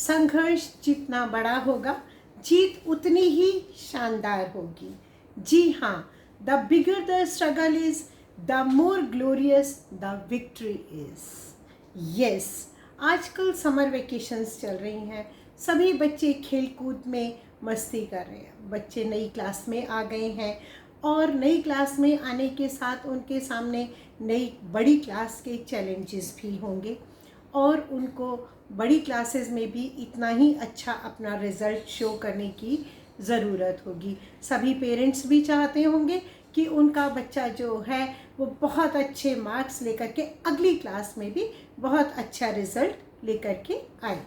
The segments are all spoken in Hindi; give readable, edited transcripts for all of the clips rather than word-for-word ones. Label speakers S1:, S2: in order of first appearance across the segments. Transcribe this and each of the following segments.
S1: संघर्ष जितना बड़ा होगा, जीत उतनी ही शानदार होगी। जी हाँ, the bigger the struggle is, the more glorious the victory is. Yes, आजकल समर वेकेशंस चल रही हैं, सभी बच्चे खेल कूद में मस्ती कर रहे हैं। बच्चे नई क्लास में आ गए हैं और नई क्लास में आने के साथ उनके सामने नई बड़ी क्लास के चैलेंजेस भी होंगे और उनको बड़ी क्लासेस में भी इतना ही अच्छा अपना रिज़ल्ट शो करने की ज़रूरत होगी। सभी पेरेंट्स भी चाहते होंगे कि उनका बच्चा जो है वो बहुत अच्छे मार्क्स लेकर के अगली क्लास में भी बहुत अच्छा रिज़ल्ट लेकर के आए।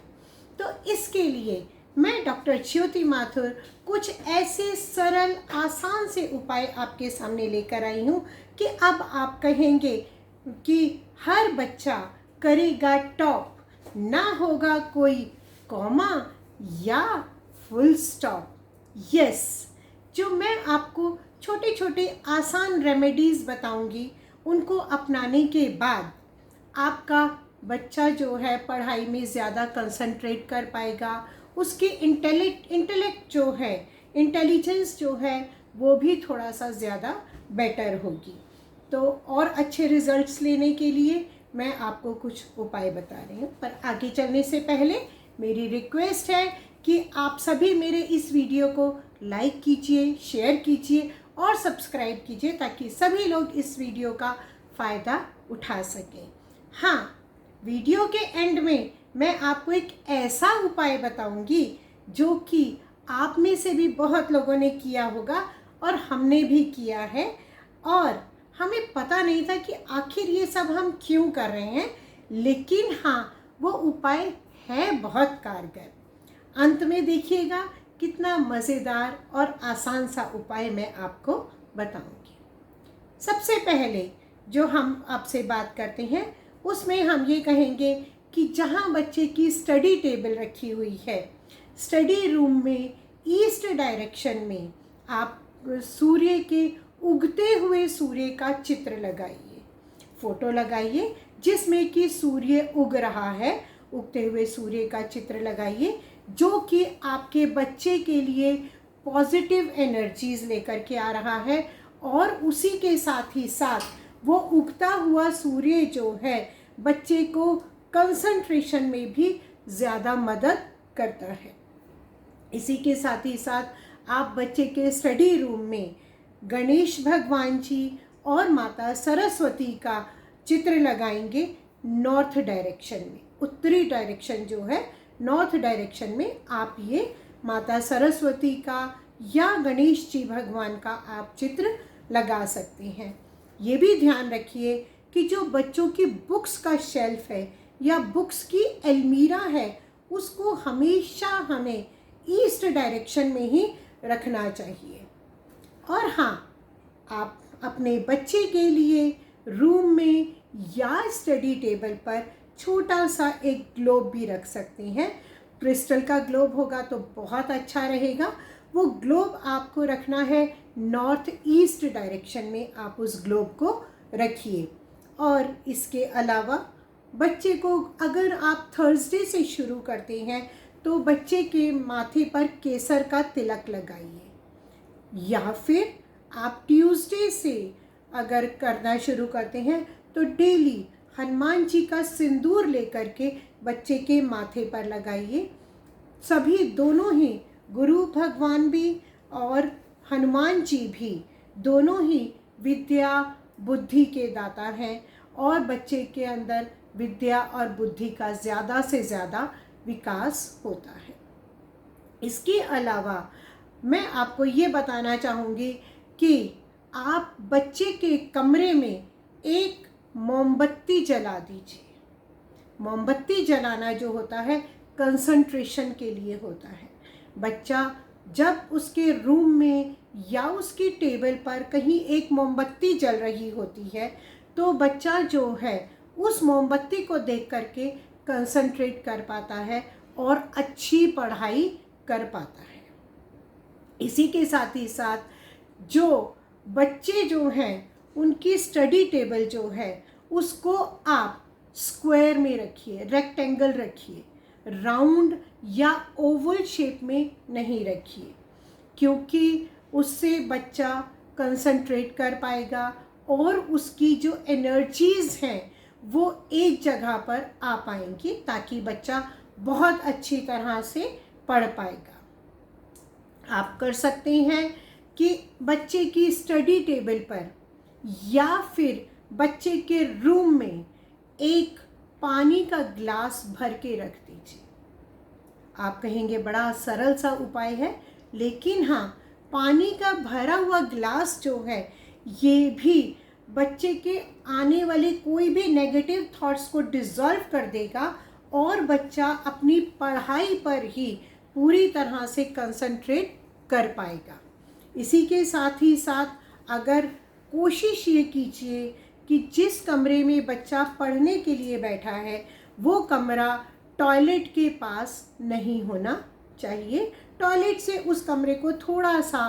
S1: तो इसके लिए मैं डॉक्टर ज्योति माथुर कुछ ऐसे सरल आसान से उपाय आपके सामने लेकर आई हूँ कि अब आप कहेंगे कि हर बच्चा करेगा टॉप, ना होगा कोई कॉमा या फुल स्टॉप। यस, जो मैं आपको छोटे छोटे आसान रेमेडीज़ बताऊंगी, उनको अपनाने के बाद आपका बच्चा जो है पढ़ाई में ज़्यादा कंसंट्रेट कर पाएगा, उसकी इंटेलेक्ट जो है, इंटेलिजेंस जो है वो भी थोड़ा सा ज़्यादा बेटर होगी। तो और अच्छे रिजल्ट्स लेने के लिए मैं आपको कुछ उपाय बता रही हूँ। पर आगे चलने से पहले मेरी रिक्वेस्ट है कि आप सभी मेरे इस वीडियो को लाइक कीजिए, शेयर कीजिए और सब्सक्राइब कीजिए ताकि सभी लोग इस वीडियो का फ़ायदा उठा सकें। हाँ, वीडियो के एंड में मैं आपको एक ऐसा उपाय बताऊंगी जो कि आप में से भी बहुत लोगों ने किया होगा और हमने भी किया है और हमें पता नहीं था कि आखिर ये सब हम क्यों कर रहे हैं, लेकिन हाँ, वो उपाय है बहुत कारगर। अंत में देखिएगा कितना मज़ेदार और आसान सा उपाय मैं आपको बताऊंगी। सबसे पहले जो हम आपसे बात करते हैं उसमें हम ये कहेंगे कि जहाँ बच्चे की स्टडी टेबल रखी हुई है, स्टडी रूम में ईस्ट डायरेक्शन में आप सूर्य के उगते हुए सूर्य का चित्र लगाइए, फोटो लगाइए जिसमें कि सूर्य उग रहा है, उगते हुए सूर्य का चित्र लगाइए जो कि आपके बच्चे के लिए पॉजिटिव एनर्जीज लेकर के आ रहा है और उसी के साथ ही साथ वो उगता हुआ सूर्य जो है बच्चे को कंसंट्रेशन में भी ज़्यादा मदद करता है। इसी के साथ ही साथ आप बच्चे के स्टडी रूम में गणेश भगवान जी और माता सरस्वती का चित्र लगाएंगे नॉर्थ डायरेक्शन में, उत्तरी डायरेक्शन जो है नॉर्थ डायरेक्शन में आप ये माता सरस्वती का या गणेश जी भगवान का आप चित्र लगा सकते हैं। ये भी ध्यान रखिए कि जो बच्चों की बुक्स का शेल्फ है या बुक्स की अलमीरा है उसको हमेशा हमें ईस्ट डायरेक्शन में ही रखना चाहिए। और हाँ, आप अपने बच्चे के लिए रूम में या स्टडी टेबल पर छोटा सा एक ग्लोब भी रख सकते हैं। क्रिस्टल का ग्लोब होगा तो बहुत अच्छा रहेगा। वो ग्लोब आपको रखना है नॉर्थ ईस्ट डायरेक्शन में, आप उस ग्लोब को रखिए। और इसके अलावा बच्चे को अगर आप थर्सडे से शुरू करते हैं तो बच्चे के माथे पर केसर का तिलक लगाइए, या फिर आप ट्यूसडे से अगर करना शुरू करते हैं तो डेली हनुमान जी का सिंदूर लेकर के बच्चे के माथे पर लगाइए। सभी दोनों ही गुरु भगवान भी और हनुमान जी भी दोनों ही विद्या बुद्धि के दाता हैं और बच्चे के अंदर विद्या और बुद्धि का ज़्यादा से ज़्यादा विकास होता है। इसके अलावा मैं आपको ये बताना चाहूँगी कि आप बच्चे के कमरे में एक मोमबत्ती जला दीजिए। मोमबत्ती जलाना जो होता है कंसंट्रेशन के लिए होता है। बच्चा जब उसके रूम में या उसकी टेबल पर कहीं एक मोमबत्ती जल रही होती है तो बच्चा जो है उस मोमबत्ती को देख करके कंसंट्रेट कर पाता है और अच्छी पढ़ाई कर पाता है। इसी के साथ ही साथ जो बच्चे जो हैं उनकी स्टडी टेबल जो है उसको आप स्क्वायर में रखिए, रेक्टेंगल रखिए। राउंड या ओवल शेप में नहीं रखिए, क्योंकि उससे बच्चा कंसंट्रेट कर पाएगा और उसकी जो एनर्जीज़ हैं वो एक जगह पर आ पाएंगी, ताकि बच्चा बहुत अच्छी तरह से पढ़ पाएगा। आप कर सकते हैं कि बच्चे की स्टडी टेबल पर या फिर बच्चे के रूम में एक पानी का ग्लास भर के रख दीजिए। आप कहेंगे बड़ा सरल सा उपाय है, लेकिन हाँ, पानी का भरा हुआ ग्लास जो है ये भी बच्चे के आने वाले कोई भी नेगेटिव थॉट्स को डिसॉल्व कर देगा और बच्चा अपनी पढ़ाई पर ही पूरी तरह से कंसंट्रेट कर पाएगा। इसी के साथ ही साथ अगर कोशिश ये कीजिए कि जिस कमरे में बच्चा पढ़ने के लिए बैठा है वो कमरा टॉयलेट के पास नहीं होना चाहिए, टॉयलेट से उस कमरे को थोड़ा सा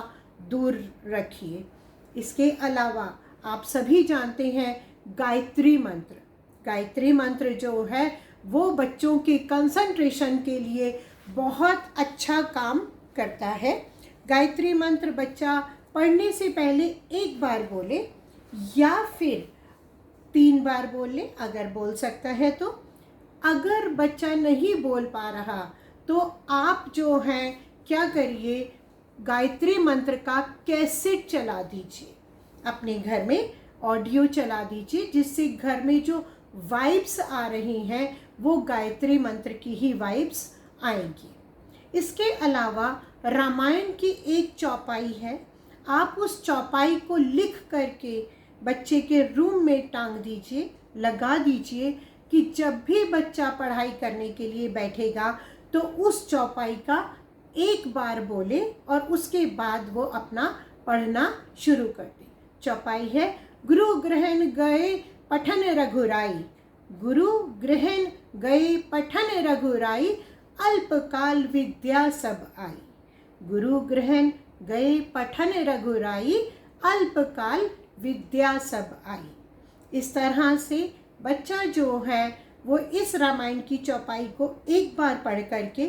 S1: दूर रखिए। इसके अलावा आप सभी जानते हैं गायत्री मंत्र। गायत्री मंत्र जो है वो बच्चों के कंसंट्रेशन के लिए बहुत अच्छा काम करता है। गायत्री मंत्र बच्चा पढ़ने से पहले एक बार बोले या फिर 3 बार बोले, अगर बोल सकता है तो। अगर बच्चा नहीं बोल पा रहा तो आप जो हैं क्या करिए, गायत्री मंत्र का कैसेट चला दीजिए, अपने घर में ऑडियो चला दीजिए, जिससे घर में जो वाइब्स आ रही हैं वो गायत्री मंत्र की ही वाइब्स आएंगी। इसके अलावा रामायण की एक चौपाई है, आप उस चौपाई को लिख करके बच्चे के रूम में टांग दीजिए, लगा दीजिए कि जब भी बच्चा पढ़ाई करने के लिए बैठेगा तो उस चौपाई का एक बार बोले और उसके बाद वो अपना पढ़ना शुरू कर दे। चौपाई है, गुरु ग्रहण गए पठन रघुराई, गुरु ग्रहण गए पठन रघुराई, अल्पकाल विद्या सब आई। गुरु ग्रहण गए पठन रघुराई, अल्पकाल विद्या सब आई। इस तरह से बच्चा जो है वो इस रामायण की चौपाई को एक बार पढ़ करके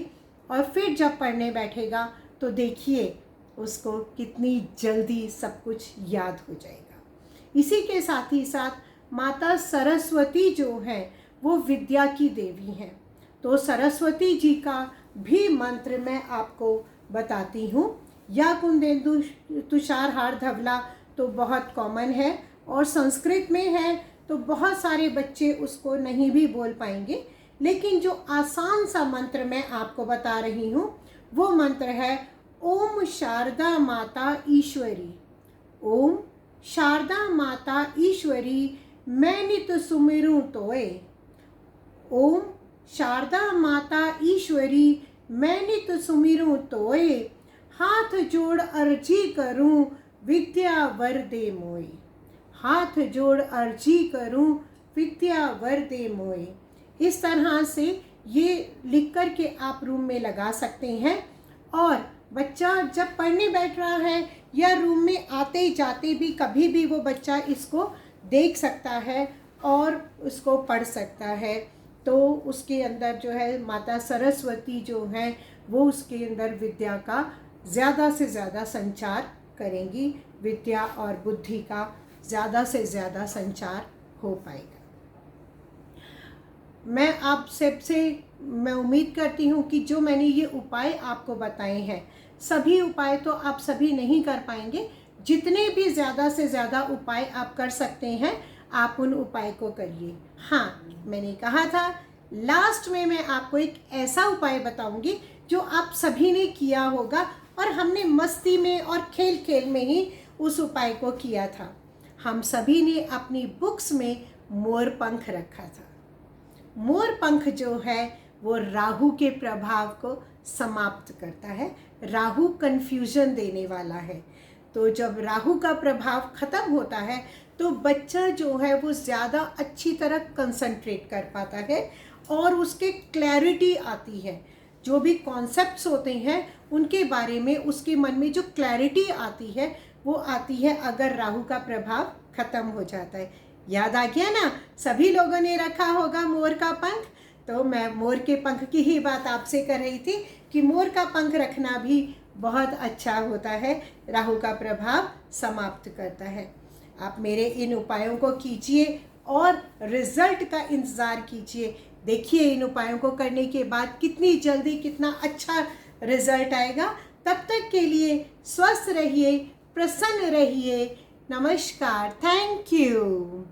S1: और फिर जब पढ़ने बैठेगा तो देखिए उसको कितनी जल्दी सब कुछ याद हो जाएगा। इसी के साथ ही साथ माता सरस्वती जो है वो विद्या की देवी हैं, तो सरस्वती जी का भी मंत्र मैं आपको बताती हूँ। या कुंदेंदु तुषार हार धवला तो बहुत कॉमन है और संस्कृत में है तो बहुत सारे बच्चे उसको नहीं भी बोल पाएंगे, लेकिन जो आसान सा मंत्र मैं आपको बता रही हूँ वो मंत्र है ओम शारदा माता ईश्वरी। ओम शारदा माता ईश्वरी मैं नित सुमिरूं तोए। ओम शारदा माता ईश्वरी मैं नित सुमिरूं तोए, हाथ जोड़ अर्जी करूं विद्या वर दे मोए। हाथ जोड़ अर्जी करूं विद्या वर दे मोए। इस तरह से ये लिख कर के आप रूम में लगा सकते हैं और बच्चा जब पढ़ने बैठ रहा है या रूम में आते जाते भी कभी भी वो बच्चा इसको देख सकता है और उसको पढ़ सकता है। तो उसके अंदर जो है माता सरस्वती जो हैं वो उसके अंदर विद्या का ज़्यादा से ज़्यादा संचार करेंगी, विद्या और बुद्धि का ज़्यादा से ज़्यादा संचार हो पाएगा। मैं आप सबसे मैं उम्मीद करती हूँ कि जो मैंने ये उपाय आपको बताए हैं, सभी उपाय तो आप सभी नहीं कर पाएंगे, जितने भी ज़्यादा से ज़्यादा उपाय आप कर सकते हैं आप उन उपाय को करिए। हाँ, मैंने कहा था लास्ट में मैं आपको एक ऐसा उपाय बताऊंगी जो आप सभी ने किया होगा और हमने मस्ती में और खेल खेल में ही उस उपाय को किया था। हम सभी ने अपनी बुक्स में मोर पंख रखा था। मोर पंख जो है वो राहु के प्रभाव को समाप्त करता है। राहु कन्फ्यूजन देने वाला है, तो जब राहु का प्रभाव खत्म होता है तो बच्चा जो है वो ज़्यादा अच्छी तरह कंसंट्रेट कर पाता है और उसके क्लैरिटी आती है। जो भी कॉन्सेप्ट्स होते हैं उनके बारे में उसके मन में जो क्लैरिटी आती है वो आती है अगर राहु का प्रभाव खत्म हो जाता है। याद आ गया ना? सभी लोगों ने रखा होगा मोर का पंख। तो मैं मोर के पंख की ही बात आपसे कर रही थी कि मोर का पंख रखना भी बहुत अच्छा होता है, राहु का प्रभाव समाप्त करता है। आप मेरे इन उपायों को कीजिए और रिजल्ट का इंतज़ार कीजिए। देखिए इन उपायों को करने के बाद कितनी जल्दी कितना अच्छा रिजल्ट आएगा। तब तक के लिए स्वस्थ रहिए, प्रसन्न रहिए। नमस्कार, थैंक यू।